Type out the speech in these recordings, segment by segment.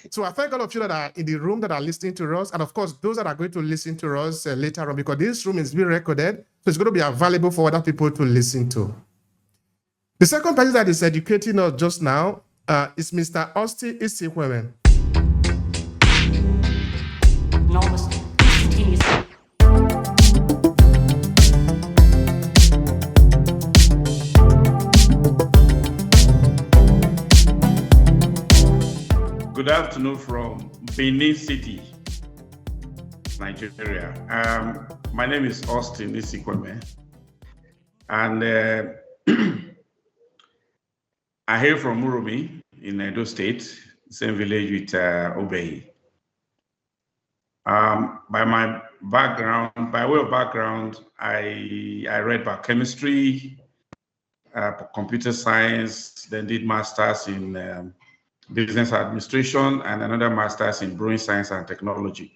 So I thank all of you that are in the room that are listening to us, and of course, those that are going to listen to us later on, because this room is being recorded, so it's going to be available for other people to listen to. The second person that is educating us just now is Mr. Austin Isikhuemen. Good afternoon from Benin City, Nigeria. My name is Austin Isikhuemen, and I hail from Uromi in Edo State, same village with Obehi. By my background, by way of background, I read biochemistry, computer science, then did masters in business administration and another master's in brewing science and technology.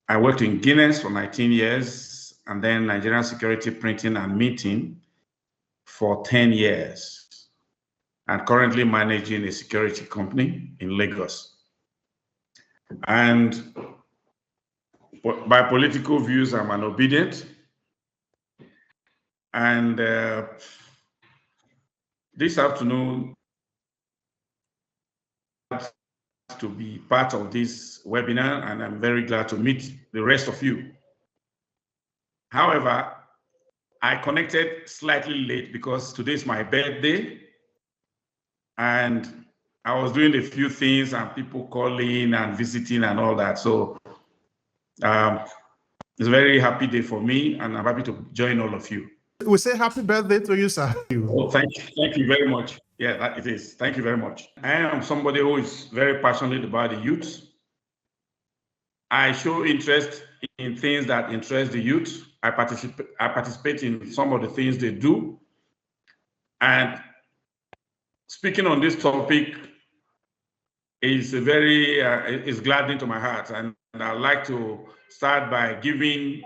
I worked in Guinness for 19 years and then Nigerian security printing and minting for 10 years and currently managing a security company in Lagos. And by political views, I'm an obedient. And this afternoon, to be part of this webinar, and I'm very glad to meet the rest of you. However, I connected slightly late because today is my birthday, and I was doing a few things and people calling and visiting and all that. So it's a very happy day for me, and I'm happy to join all of you. We say happy birthday to you, sir. Oh, thank you very much. Yeah, that it is. Thank you very much. I am somebody who is very passionate about the youth. I show interest in things that interest the youth. I participate in some of the things they do. And speaking on this topic is is gladdening to my heart. And I'd like to start by giving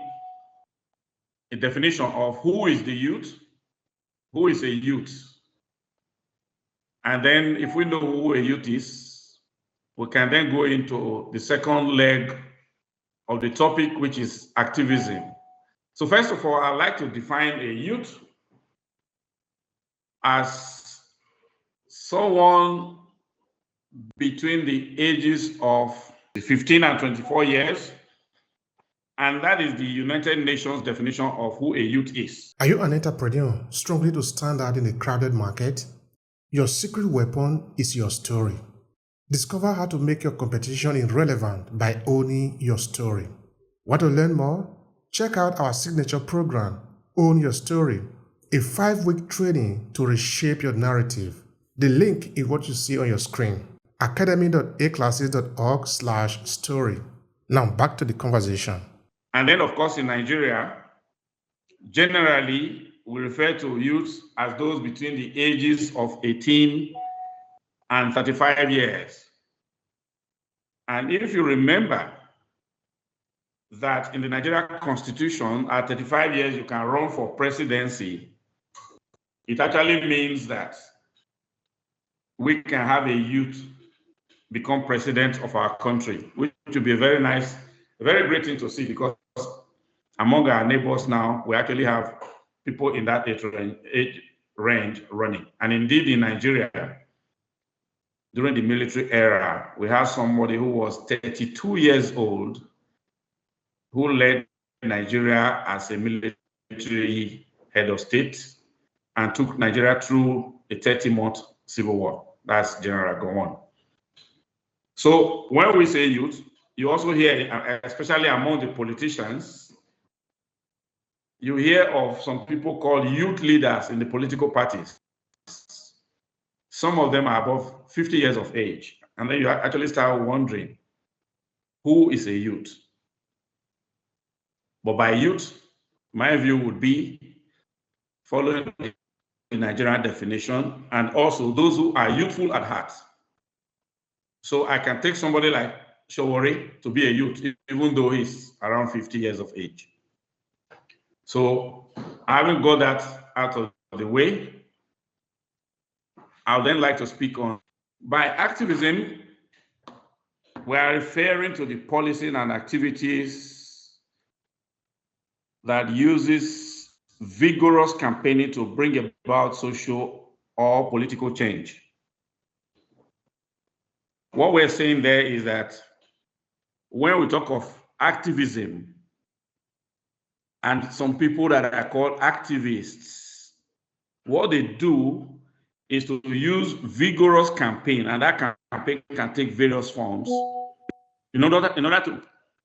a definition of who is the youth, who is a youth. And then if we know who a youth is, we can then go into the second leg of the topic, which is activism. So first of all, I'd like to define a youth as someone between the ages of 15 and 24 years. And that is the United Nations definition of who a youth is. Are you an entrepreneur struggling to stand out in a crowded market? Your secret weapon is your story. Discover how to make your competition irrelevant by owning your story. Want to learn more? Check out our signature program, Own Your Story, a 5-week training to reshape your narrative. The link is what you see on your screen, academy.aclasses.org/story. Now back to the conversation. And then, of course, in Nigeria, generally, we refer to youth as those between the ages of 18 and 35 years. And if you remember that in the Nigerian Constitution, at 35 years, you can run for presidency, it actually means that we can have a youth become president of our country, which would be a very nice, a very great thing to see, because among our neighbors now, we actually have people in that age range running. And indeed, in Nigeria, during the military era, we have somebody who was 32 years old who led Nigeria as a military head of state and took Nigeria through a 30-month civil war. That's General Gowon. So when we say youth, you also hear, especially among the politicians, you hear of some people called youth leaders in the political parties. Some of them are above 50 years of age. And then you actually start wondering, who is a youth? But by youth, my view would be following the Nigerian definition, and also those who are youthful at heart. So I can take somebody like Showore to be a youth, even though he's around 50 years of age. So having got that out of the way, I would then like to speak on, by activism, we are referring to the policies and activities that uses vigorous campaigning to bring about social or political change. What we're saying there is that when we talk of activism and some people that are called activists, what they do is to use vigorous campaign, and that campaign can take various forms in order to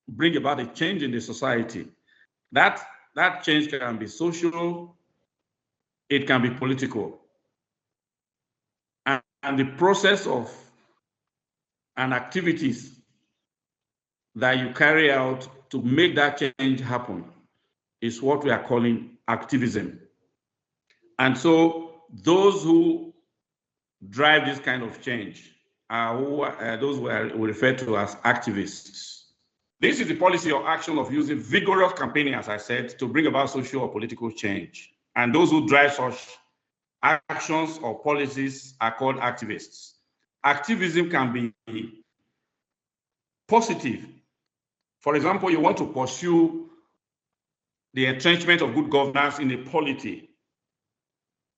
bring about a change in the society. That change can be social, it can be political. And the process of and activities that you carry out to make that change happen is what we are calling activism. And so those who drive this kind of change are those we refer to as activists. This is the policy or action of using vigorous campaigning, as I said, to bring about social or political change. And those who drive such actions or policies are called activists. Activism can be positive. For example, you want to pursue the entrenchment of good governance in a polity,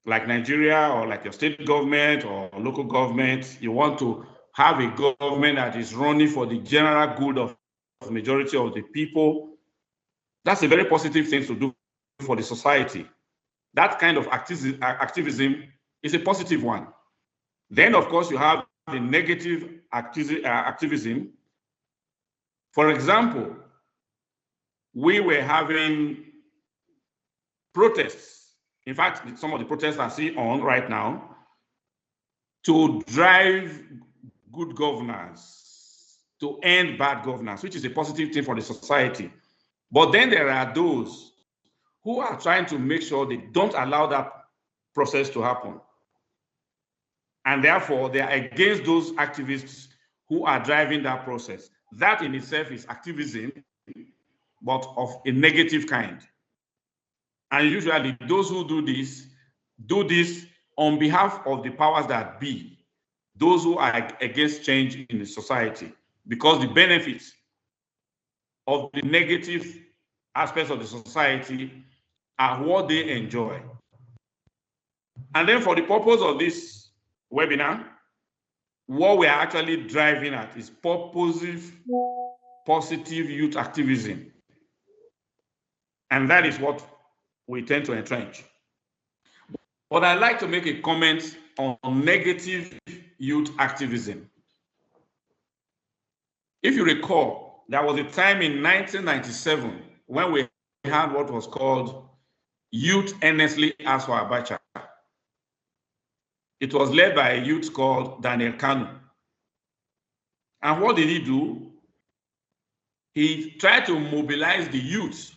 like Nigeria or like your state government or local government. You want to have a government that is running for the general good of the majority of the people. That's a very positive thing to do for the society. That kind of activism is a positive one. Then, of course, you have the negative activism. For example, we were having protests. In fact, some of the protests I see on right now to drive good governance, to end bad governance, which is a positive thing for the society. But then there are those who are trying to make sure they don't allow that process to happen. And therefore, they are against those activists who are driving that process. That in itself is activism, but of a negative kind. And usually those who do this on behalf of the powers that be, those who are against change in the society, because the benefits of the negative aspects of the society are what they enjoy. And then for the purpose of this webinar, what we are actually driving at is purposive, positive youth activism. And that is what we tend to entrench. But I'd like to make a comment on negative youth activism. If you recall, there was a time in 1997 when we had what was called Youth Earnestly Ask for Abacha. It was led by a youth called Daniel Kanu. And what did he do? He tried to mobilize the youth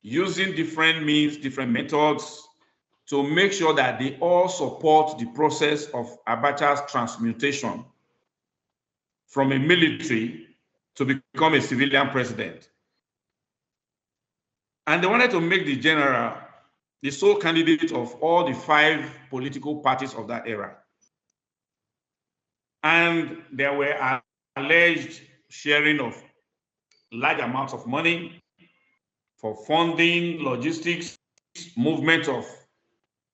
using different means, different methods, to make sure that they all support the process of Abacha's transmutation from a military to become a civilian president. And they wanted to make the general the sole candidate of all the 5 political parties of that era. And there were alleged sharing of large amounts of money for funding, logistics, movement of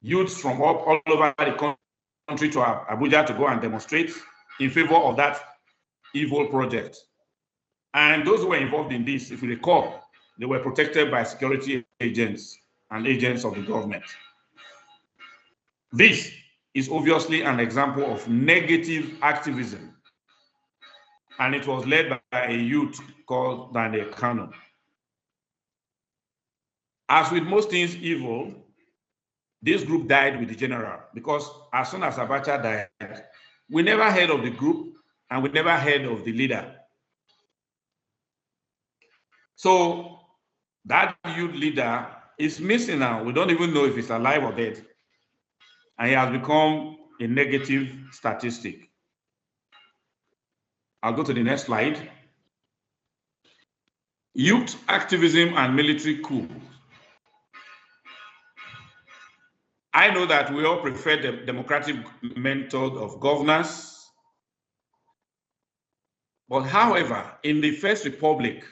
youths from all over the country to Abuja to go and demonstrate in favor of that evil project. And those who were involved in this, if you recall, they were protected by security agents and agents of the government. This is obviously an example of negative activism, and it was led by a youth called Daniel Kanu. As with most things evil, this group died with the general, because as soon as Abacha died, we never heard of the group and we never heard of the leader. So that youth leader is missing now. We don't even know if he's alive or dead. And he has become a negative statistic. I'll go to the next slide. Youth activism and military coup. I know that we all prefer the democratic method of governance, But however, in the First Republic,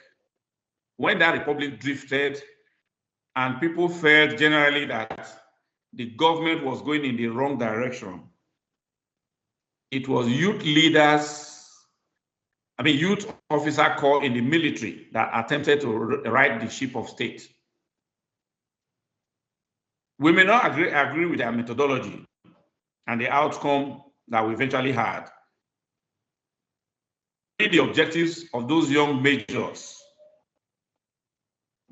when that republic drifted and people felt generally that the government was going in the wrong direction, it was youth officer corps in the military that attempted to right the ship of state. We may not agree with their methodology and the outcome that we eventually had. The objectives of those young majors,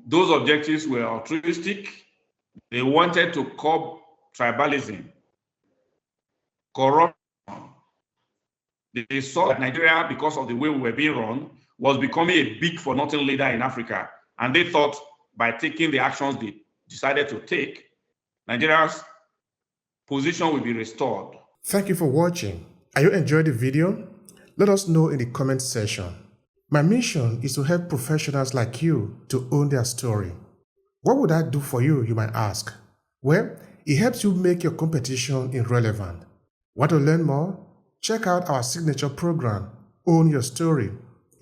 those objectives were altruistic. They wanted to curb tribalism, corruption. They saw that Nigeria, because of the way we were being run, was becoming a big for nothing leader in Africa. And they thought by taking the actions they decided to take, Nigeria's position will be restored. Thank you for watching. Are you enjoying the video? Let us know in the comment section. My mission is to help professionals like you to own their story. What would I do for you, you might ask? Well, it helps you make your competition irrelevant. Want to learn more? Check out our signature program, Own Your Story,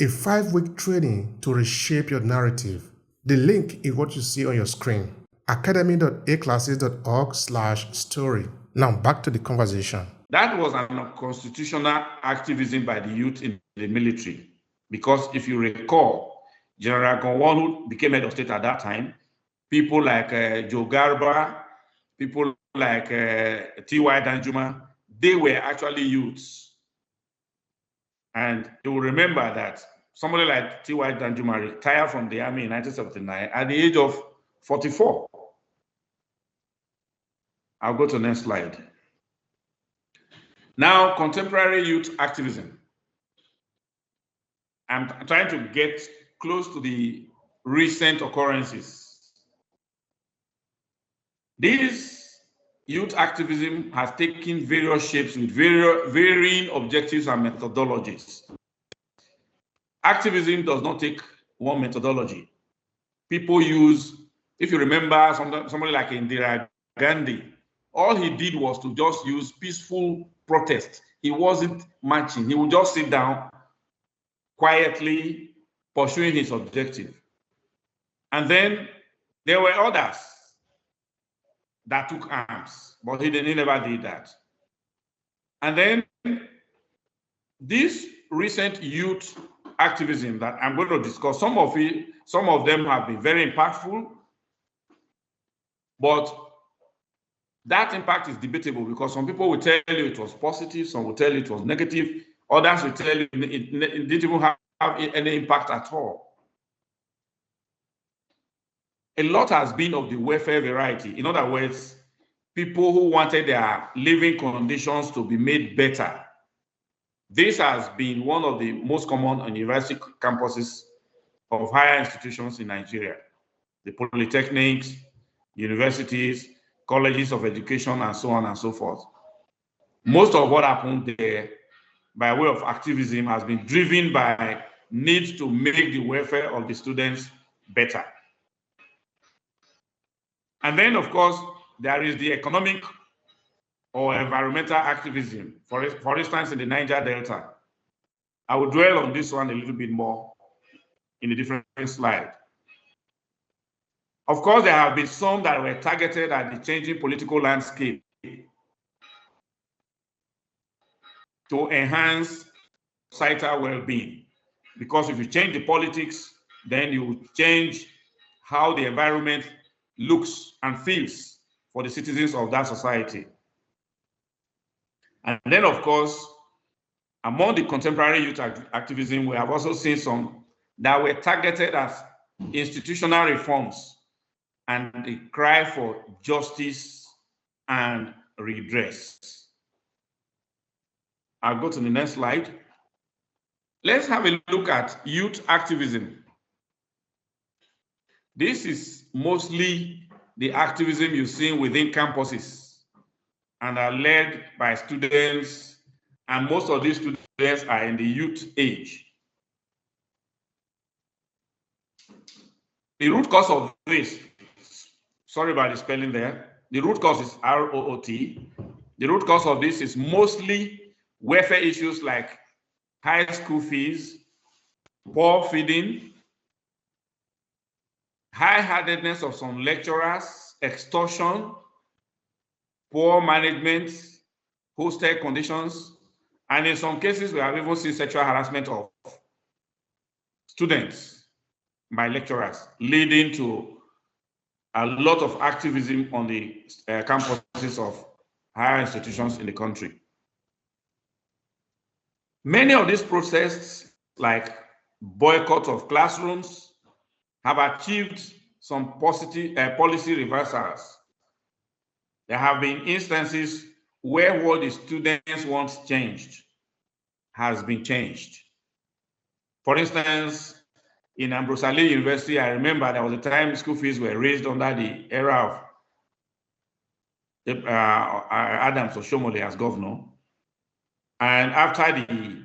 a 5-week training to reshape your narrative. The link is what you see on your screen, academy.aclasses.org/story. Now back to the conversation. That was an unconstitutional activism by the youth in the military. Because if you recall, General Gowon, who became head of state at that time, people like Joe Garba, people like T.Y. Danjuma, they were actually youths. And you will remember that somebody like T.Y. Danjuma retired from the army in 1979 at the age of 44. I'll go to the next slide. Now, contemporary youth activism. I'm trying to get close to the recent occurrences. This youth activism has taken various shapes with varying objectives and methodologies. Activism does not take one methodology. People use, if you remember somebody like Indira Gandhi, all he did was to just use peaceful protest. He wasn't marching. He would just sit down quietly pursuing his objective. And then there were others that took arms, but he never did that. And then this recent youth activism that I'm going to discuss, some of them have been very impactful, but that impact is debatable because some people will tell you it was positive, some will tell you it was negative, others will tell you it didn't even have any impact at all. A lot has been of the welfare variety. In other words, people who wanted their living conditions to be made better. This has been one of the most common on university campuses of higher institutions in Nigeria. The polytechnics, universities, colleges of education, and so on and so forth. Most of what happened there by way of activism has been driven by need to make the welfare of the students better. And then, of course, there is the economic or environmental activism, for instance, in the Niger Delta. I will dwell on this one a little bit more in a different slide. Of course, there have been some that were targeted at the changing political landscape to enhance societal well-being. Because if you change the politics, then you change how the environment looks and feels for the citizens of that society. And then, of course, among the contemporary youth activism, we have also seen some that were targeted as institutional reforms and the cry for justice and redress. I'll go to the next slide. Let's have a look at youth activism. This is mostly the activism you see within campuses and are led by students, and most of these students are in the youth age. The root cause of this, sorry about the spelling there, the root cause is R-O-O-T. The root cause of this is mostly welfare issues like high school fees, poor feeding, high-handedness of some lecturers, extortion, poor management, hostel conditions, and in some cases, we have even seen sexual harassment of students by lecturers, leading to a lot of activism on the campuses of higher institutions in the country. Many of these protests, like boycott of classrooms, have achieved some positive policy reversals. There have been instances where what the students want changed has been changed. For instance, in Ambrose Ali University, I remember there was a time school fees were raised under the era of Adams Oshomole as governor. And after the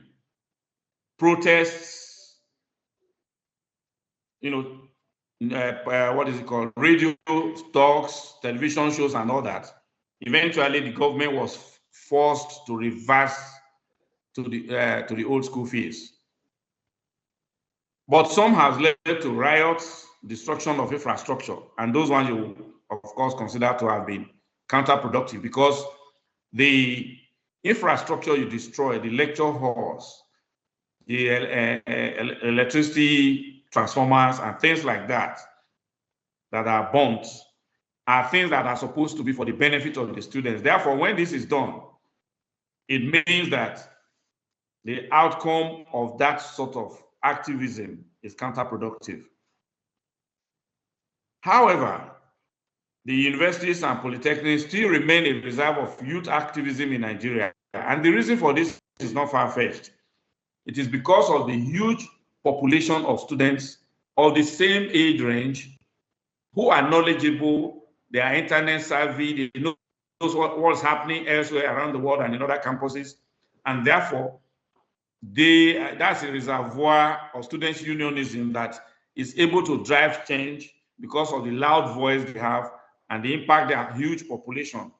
protests, what is it called? Radio talks, television shows, and all that. Eventually, the government was forced to reverse to the old school fees. But some has led to riots, destruction of infrastructure, and those ones you, of course, consider to have been counterproductive because the infrastructure you destroy, the lecture halls, the electricity transformers, and things like that are burnt, are things that are supposed to be for the benefit of the students. Therefore, when this is done, it means that the outcome of that sort of activism is counterproductive. However, the universities and polytechnics still remain a reserve of youth activism in Nigeria. And the reason for this is not far-fetched. It is because of the huge population of students of the same age range who are knowledgeable, they are internet savvy, they know what's happening elsewhere around the world and in other campuses. And therefore, that's a reservoir of students' unionism that is able to drive change because of the loud voice they have and the impact their huge population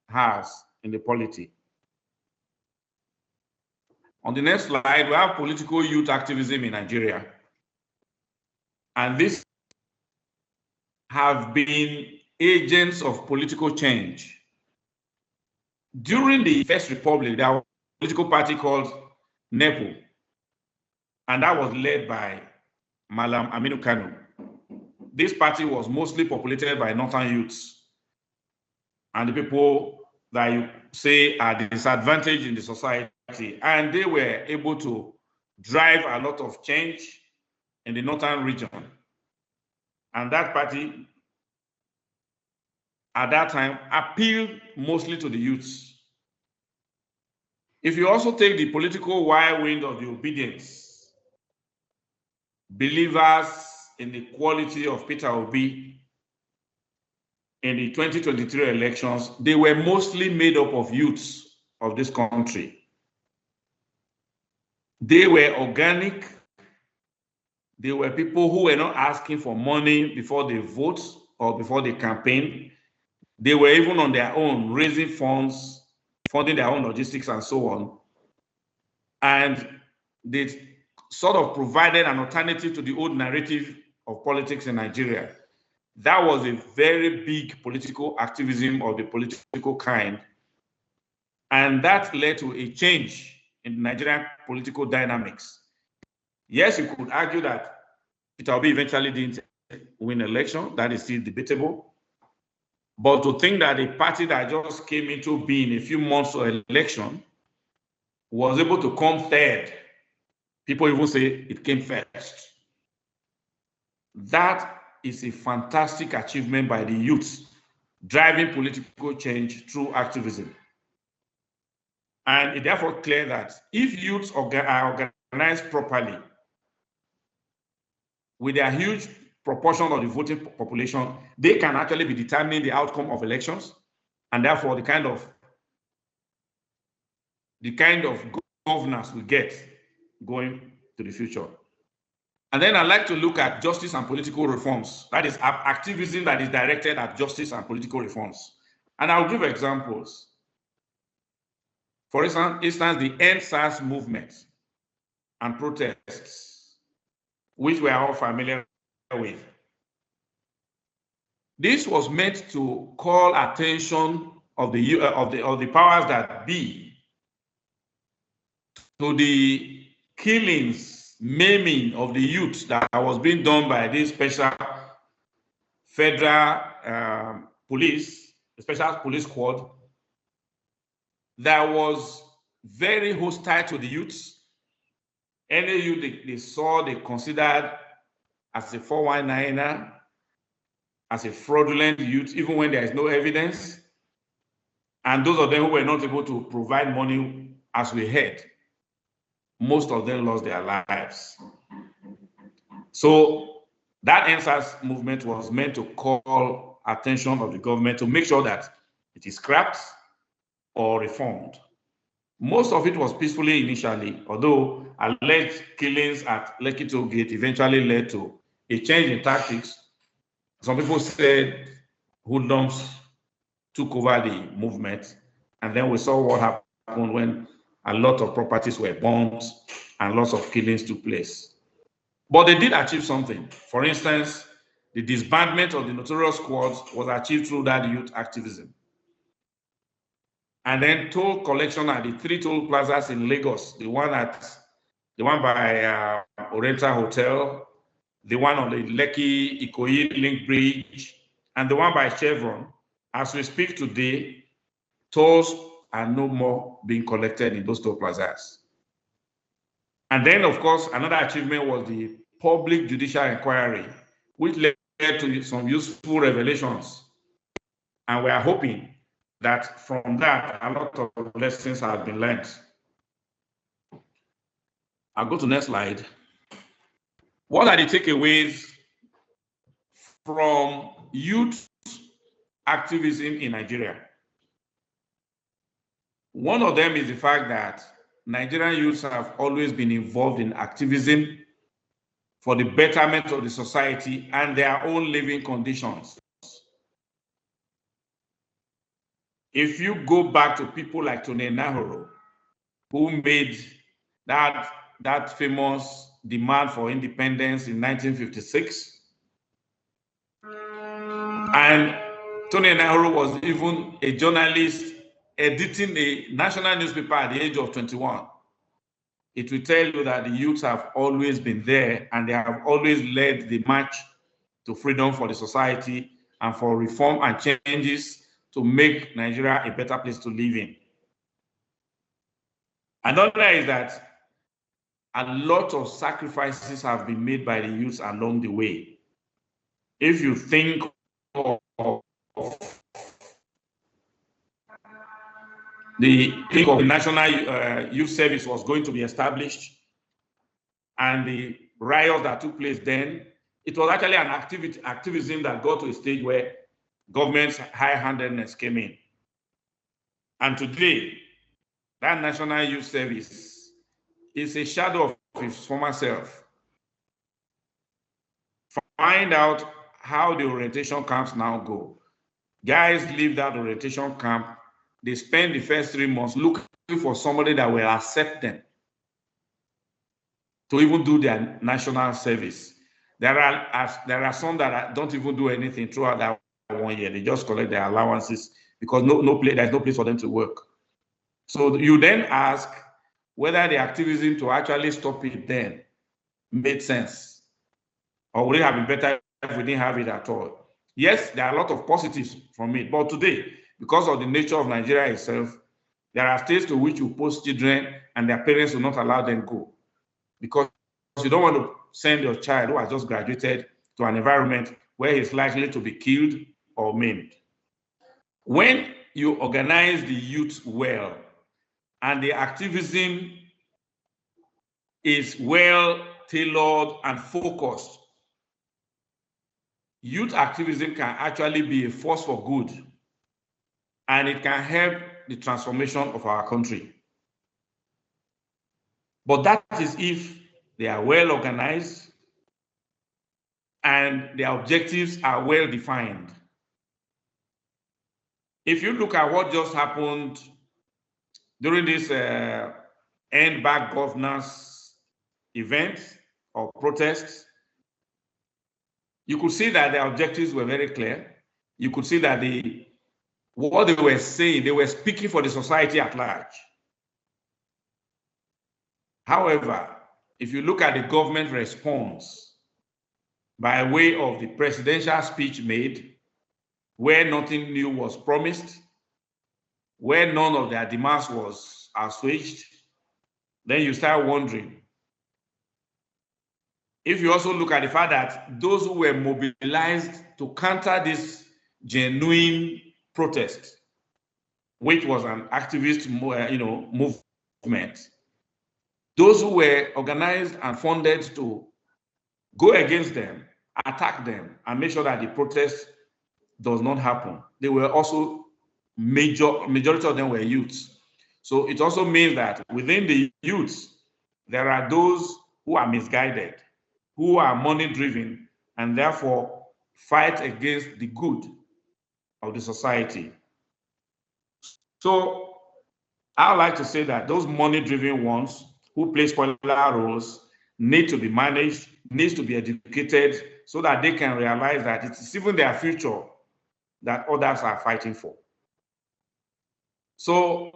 has in the polity. On the next slide, we have political youth activism in Nigeria. And these have been agents of political change. During the First Republic, there was a political party called NEPO, and that was led by Malam Aminu Kano. This party was mostly populated by northern youths and the people that you say are disadvantaged in the society, and they were able to drive a lot of change in the northern region. And that party, at that time, appealed mostly to the youths. If you also take the political whirlwind of the obedience, believers in the quality of Peter Obi in the 2023 elections, they were mostly made up of youths of this country. They were organic. They were people who were not asking for money before they vote or before they campaign. They were even on their own, raising funds, funding their own logistics and so on. And they sort of provided an alternative to the old narrative of politics in Nigeria. That was a very big political activism of the political kind. And that led to a change in the Nigerian political dynamics. Yes, you could argue that Peter Obi eventually didn't win election. That is still debatable. But to think that a party that just came into being a few months of election was able to come third, people even say it came first. That is a fantastic achievement by the youth, driving political change through activism. And it's therefore clear that if youths are organized properly, with their huge proportion of the voting population, they can actually be determining the outcome of elections, and therefore the kind of governance we get going to the future. And then I'd like to look at justice and political reforms. That is activism that is directed at justice and political reforms. And I'll give examples. For instance, the End SARS movement and protests, which we are all familiar with. This was meant to call attention of the powers that be to the killings, maiming of the youth that was being done by this special federal police, the special police squad, that was very hostile to the youths. Any youth they saw, they considered as a 419er, as a fraudulent youth, even when there is no evidence. And those of them who were not able to provide money, as we heard, most of them lost their lives. So that NSAS movement was meant to call attention of the government to make sure that it is scrapped or reformed. Most of it was peacefully initially, although alleged killings at Lekki Toll Gate eventually led to a change in tactics. Some people said hoodlums took over the movement, and then we saw what happened when a lot of properties were burned and lots of killings took place. But they did achieve something. For instance, the disbandment of the notorious squads was achieved through that youth activism. And then toll collection at the 3 toll plazas in Lagos, the one by Oriental Hotel, the one on the Lekki Ikoyi Link Bridge, and the one by Chevron. As we speak today, tolls are no more being collected in those toll plazas. And then, of course, another achievement was the public judicial inquiry, which led to some useful revelations. And we are hoping that from that, a lot of lessons have been learned. I'll go to the next slide. What are the takeaways from youth activism in Nigeria? One of them is the fact that Nigerian youths have always been involved in activism for the betterment of the society and their own living conditions. If you go back to people like Tony Nahoro, who made that famous demand for independence in 1956, and Tony Nahoro was even a journalist editing a national newspaper at the age of 21. It will tell you that the youths have always been there, and they have always led the march to freedom for the society and for reform and changes to make Nigeria a better place to live in. Another is that a lot of sacrifices have been made by the youths along the way. If you think of the National Youth Service was going to be established, and the riots that took place then, it was actually an activism that got to a stage where government's high-handedness came in. And today, that National Youth Service is a shadow of its former self. Find out how the orientation camps now go. Guys leave that orientation camp, they spend the first 3 months looking for somebody that will accept them to even do their national service. There are some that don't even do anything throughout that 1 year. They just collect their allowances because there's no place for them to work. So you then ask whether the activism to actually stop it then made sense, or would it have been better if we didn't have it at all? Yes, there are a lot of positives from it, but today, because of the nature of Nigeria itself, there are states to which you post children and their parents will not allow them go, because you don't want to send your child who has just graduated to an environment where he's likely to be killed or maimed. When you organize the youth well and the activism is well tailored and focused, youth activism can actually be a force for good, and it can help the transformation of our country. But that is if they are well organized and their objectives are well defined. If you look at what just happened during this end bad governance events or protests, you could see that their objectives were very clear. You could see that what they were saying, they were speaking for the society at large. However, if you look at the government response by way of the presidential speech made, where nothing new was promised, where none of their demands was assuaged, then you start wondering. If you also look at the fact that those who were mobilized to counter this genuine protest, which was an activist movement, those who were organized and funded to go against them, attack them, and make sure that the protest does not happen, they were also majority of them were youths. So it also means that within the youths, there are those who are misguided, who are money-driven, and therefore fight against the good of the society. So I would like to say that those money-driven ones who play spoiler roles need to be managed, needs to be educated, so that they can realize that it's even their future that others are fighting for. So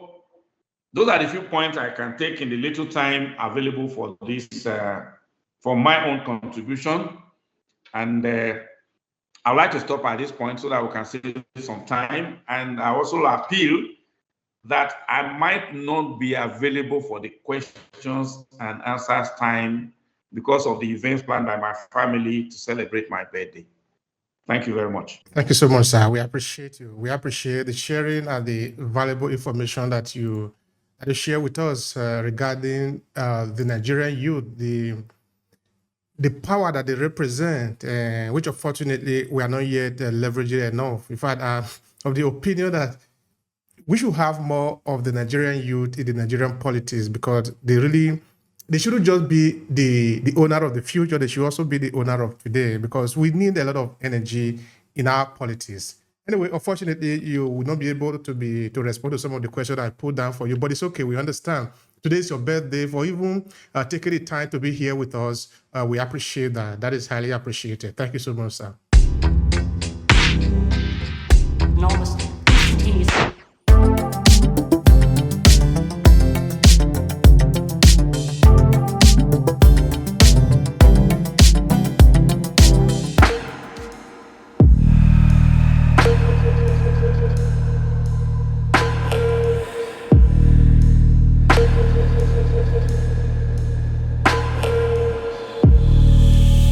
those are the few points I can take in the little time available for this, for my own contribution. And I'd like to stop at this point so that we can save some time. And I also appeal that I might not be available for the questions and answers time because of the events planned by my family to celebrate my birthday. Thank you very much. Thank you so much, sir. We appreciate you. We appreciate the sharing and the valuable information that you share with us regarding the Nigerian youth, the power that they represent, which unfortunately we are not yet leveraging enough. In fact, of the opinion that we should have more of the Nigerian youth in the Nigerian politics, because they shouldn't just be the owner of the future, they should also be the owner of today, because we need a lot of energy in our politics. Anyway, unfortunately, you will not be able to respond to some of the questions I put down for you, but it's okay, we understand. Today is your birthday. For even taking the time to be here with us, we appreciate that. That is highly appreciated. Thank you so much, sir. Enormous